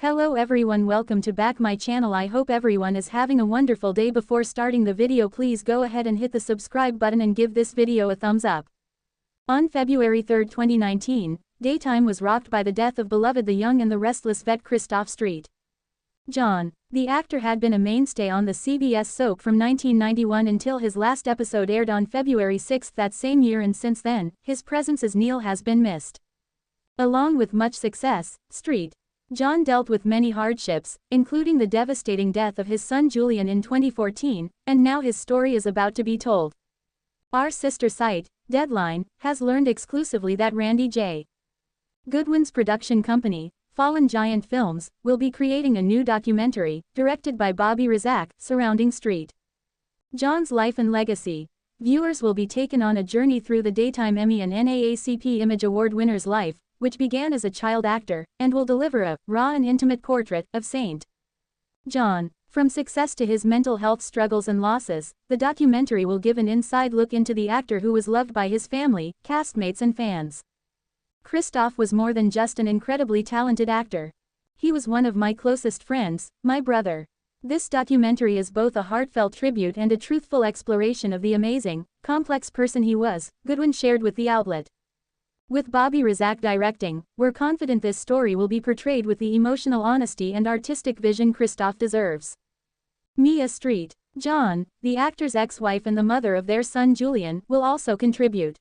Hello everyone, welcome to back my channel. I hope everyone is having a wonderful day. Before starting the video, please go ahead and hit the subscribe button and give this video a thumbs up. On February 3, 2019, daytime was rocked by the death of beloved The Young and the Restless vet Kristoff Street. John, the actor, had been a mainstay on the CBS soap from 1991 until his last episode aired on February 6 that same year, and since then, his presence as Neil has been missed. Along with much success, John dealt with many hardships, including the devastating death of his son Julian in 2014, and now his story is about to be told. Our sister site, Deadline, has learned exclusively that Randy J. Goodwin's production company, Fallen Giant Films, will be creating a new documentary, directed by Bobby Razak, surrounding John's life and legacy. Viewers will be taken on a journey through the Daytime Emmy and NAACP Image Award winner's life, which began as a child actor, and will deliver a raw and intimate portrait of St. John. From success to his mental health struggles and losses, the documentary will give an inside look into the actor who was loved by his family, castmates and fans. Kristoff was more than just an incredibly talented actor. He was one of my closest friends, my brother. This documentary is both a heartfelt tribute and a truthful exploration of the amazing, complex person he was, Goodwin shared with the outlet. With Bobby Razak directing, we're confident this story will be portrayed with the emotional honesty and artistic vision Kristoff deserves. Mia Street. John, the actor's ex-wife and the mother of their son Julian, will also contribute.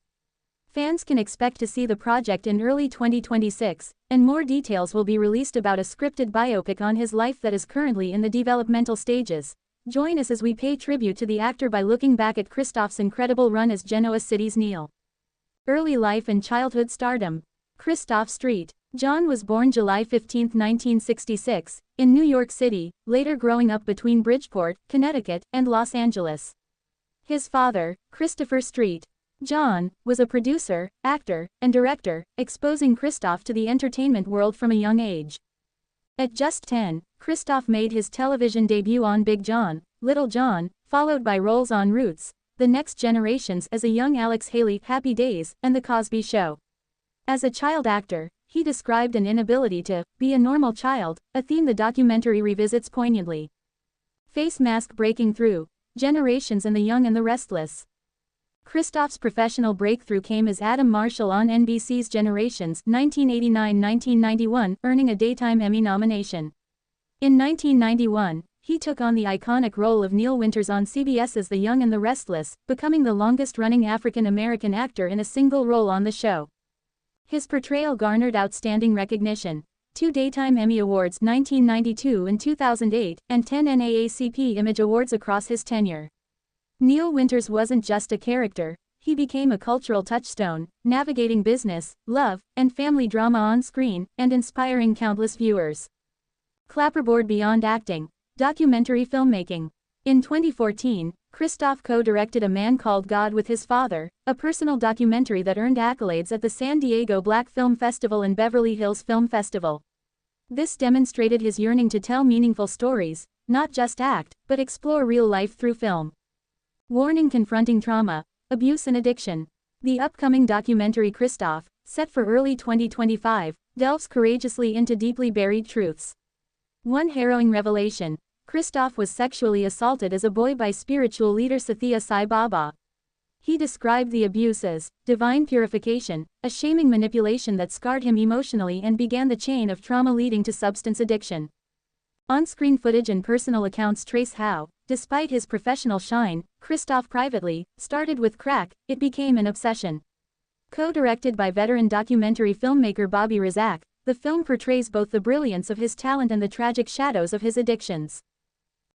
Fans can expect to see the project in early 2026, and more details will be released about a scripted biopic on his life that is currently in the developmental stages. Join us as we pay tribute to the actor by looking back at Kristoff's incredible run as Genoa City's Neil. Early life and childhood stardom. Kristoff Street. John was born July 15, 1966, in New York City, later growing up between Bridgeport, Connecticut, and Los Angeles. His father, Christopher Street. John, was a producer, actor, and director, exposing Kristoff to the entertainment world from a young age. At just 10, Kristoff made his television debut on Big John, Little John, followed by roles on Roots, The Next Generations as a young Alex Haley, Happy Days, and The Cosby Show. As a child actor, he described an inability to be a normal child, a theme the documentary revisits poignantly. Face mask breaking through. Generations and The Young and the Restless. Kristoff's professional breakthrough came as Adam Marshall on NBC's Generations 1989-1991, earning a Daytime Emmy nomination. In 1991, he took on the iconic role of Neil Winters on CBS's The Young and the Restless, becoming the longest-running African-American actor in a single role on the show. His portrayal garnered outstanding recognition: 2 Daytime Emmy Awards 1992 and 2008, and 10 NAACP Image Awards across his tenure. Neil Winters wasn't just a character, he became a cultural touchstone, navigating business, love, and family drama on screen, and inspiring countless viewers. Clapperboard beyond acting. Documentary filmmaking. In 2014, Kristoff co-directed A Man Called God with his father, a personal documentary that earned accolades at the San Diego Black Film Festival and Beverly Hills Film Festival. This demonstrated his yearning to tell meaningful stories, not just act, but explore real life through film. Warning: confronting trauma, abuse and addiction. The upcoming documentary Kristoff, set for early 2025, delves courageously into deeply buried truths. One harrowing revelation: Kristoff was sexually assaulted as a boy by spiritual leader Sathya Sai Baba. He described the abuse as divine purification, a shaming manipulation that scarred him emotionally and began the chain of trauma leading to substance addiction. On-screen footage and personal accounts trace how, despite his professional shine, Kristoff privately started with crack. It became an obsession. Co-directed by veteran documentary filmmaker Bobby Razak, the film portrays both the brilliance of his talent and the tragic shadows of his addictions.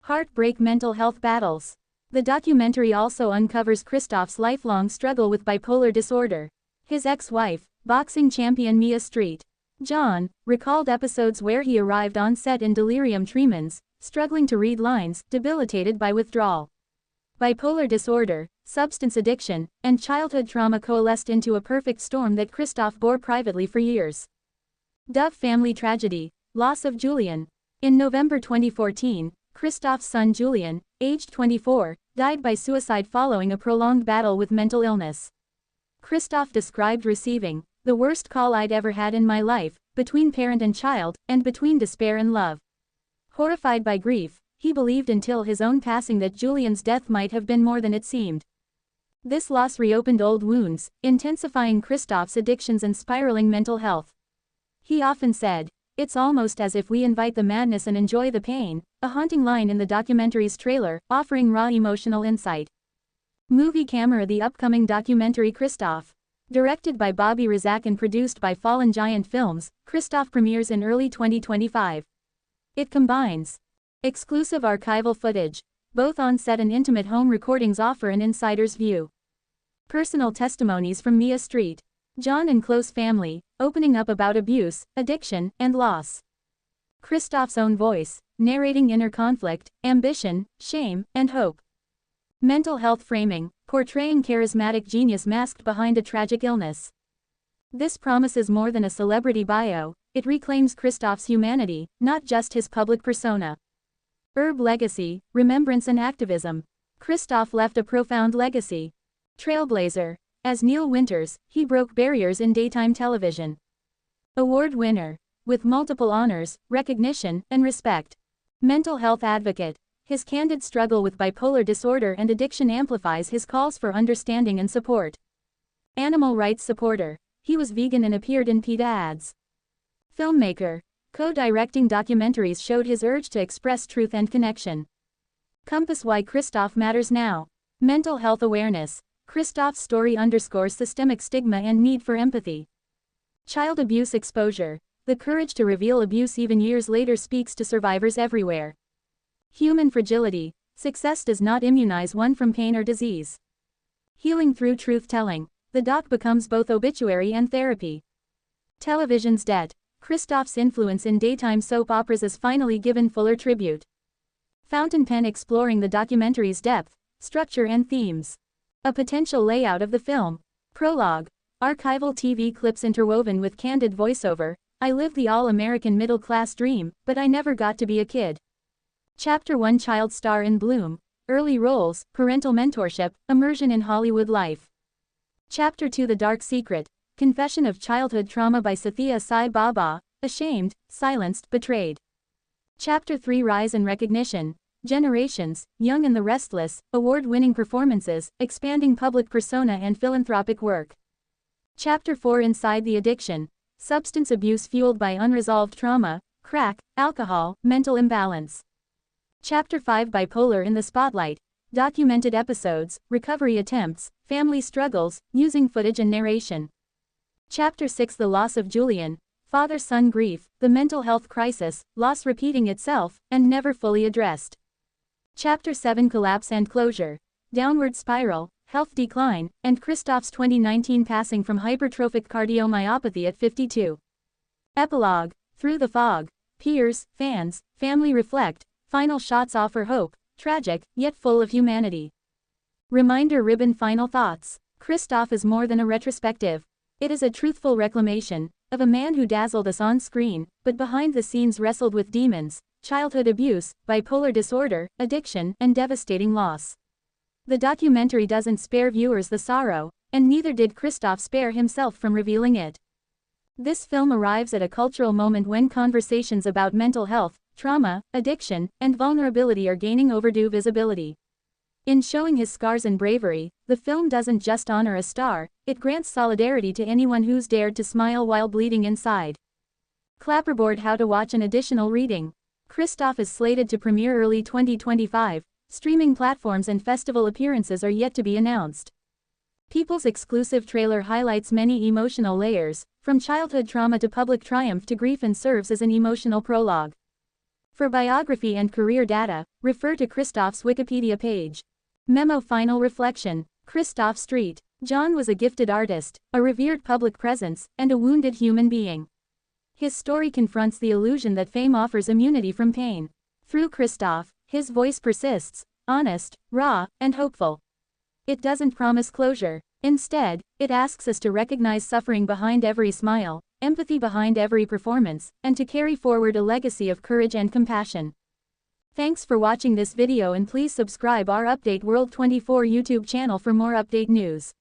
Heartbreak mental health battles. The documentary also uncovers Kristoff's lifelong struggle with bipolar disorder. His ex-wife, boxing champion Mia Street. John, recalled episodes where he arrived on set in delirium tremens, struggling to read lines, debilitated by withdrawal. Bipolar disorder, substance addiction, and childhood trauma coalesced into a perfect storm that Kristoff bore privately for years. Dove family tragedy. Loss of Julian. In November 2014, Kristoff's son Julian, aged 24, died by suicide following a prolonged battle with mental illness. Kristoff described receiving The worst call I'd ever had in my life, between parent and child, and between despair and love. Horrified by grief, he believed until his own passing that Julian's death might have been more than it seemed. This loss reopened old wounds, intensifying Kristoff's addictions and spiraling mental health. He often said, "It's almost as if we invite the madness and enjoy the pain," a haunting line in the documentary's trailer, offering raw emotional insight. Movie camera: the upcoming documentary Kristoff. Directed by Bobby Razak and produced by Fallen Giant Films, Kristoff premieres in early 2025. It combines exclusive archival footage, both on-set and intimate home recordings offer an insider's view. Personal testimonies from Mia Street, John and close family, opening up about abuse, addiction, and loss. Kristoff's own voice, narrating inner conflict, ambition, shame, and hope. Mental health framing, portraying charismatic genius masked behind a tragic illness. This promises more than a celebrity bio, it reclaims Kristoff's humanity, not just his public persona. Herb legacy, remembrance and activism. Kristoff left a profound legacy. Trailblazer. As Neil Winters, he broke barriers in daytime television. Award winner. With multiple honors, recognition, and respect. Mental health advocate. His candid struggle with bipolar disorder and addiction amplifies his calls for understanding and support. Animal rights supporter. He was vegan and appeared in PETA ads. Filmmaker. Co-directing documentaries showed his urge to express truth and connection. Compass: why Kristoff matters now. Mental health awareness. Kristoff's story underscores systemic stigma and need for empathy. Child abuse exposure. The courage to reveal abuse even years later speaks to survivors everywhere. Human fragility. Success does not immunize one from pain or disease. Healing through truth-telling. The doc becomes both obituary and therapy. Television's debt. Kristoff's influence in daytime soap operas is finally given fuller tribute. Fountain pen: exploring the documentary's depth, structure and themes. A potential layout of the film. Prologue. Archival TV clips interwoven with candid voiceover. I live the all-American middle-class dream, but I never got to be a kid. Chapter 1: Child star in bloom. Early roles, parental mentorship, immersion in Hollywood life. Chapter 2: The Dark Secret. Confession of childhood trauma by Sathya Sai Baba, ashamed, silenced, betrayed. Chapter 3: Rise and recognition. Generations, Young and the Restless, award-winning performances, expanding public persona and philanthropic work. Chapter 4: Inside the Addiction. Substance abuse fueled by unresolved trauma, crack, alcohol, mental imbalance. Chapter 5: Bipolar in the Spotlight. Documented episodes, recovery attempts, family struggles, using footage and narration. Chapter 6: The Loss of Julian. Father-son grief, the mental health crisis, loss repeating itself, and never fully addressed. Chapter 7: Collapse and closure. Downward spiral, health decline, and Kristoff's 2019 passing from hypertrophic cardiomyopathy at 52. Epilogue. Through the fog. Peers, fans, family reflect, final shots offer hope, tragic, yet full of humanity. Reminder ribbon: final thoughts. Kristoff is more than a retrospective. It is a truthful reclamation of a man who dazzled us on screen, but behind the scenes wrestled with demons, childhood abuse, bipolar disorder, addiction, and devastating loss. The documentary doesn't spare viewers the sorrow, and neither did Kristoff spare himself from revealing it. This film arrives at a cultural moment when conversations about mental health, trauma, addiction, and vulnerability are gaining overdue visibility. In showing his scars and bravery, the film doesn't just honor a star, it grants solidarity to anyone who's dared to smile while bleeding inside. Clapperboard: how to watch an additional reading. Kristoff is slated to premiere early 2025, streaming platforms and festival appearances are yet to be announced. People's exclusive trailer highlights many emotional layers, from childhood trauma to public triumph to grief, and serves as an emotional prologue. For biography and career data, refer to Kristoff's Wikipedia page. Memo: final reflection. Kristoff Street. John was a gifted artist, a revered public presence, and a wounded human being. His story confronts the illusion that fame offers immunity from pain. Through Kristoff, his voice persists, honest, raw, and hopeful. It doesn't promise closure. Instead, it asks us to recognize suffering behind every smile, empathy behind every performance, and to carry forward a legacy of courage and compassion. Thanks for watching this video, and please subscribe our Update World 24 YouTube channel for more update news.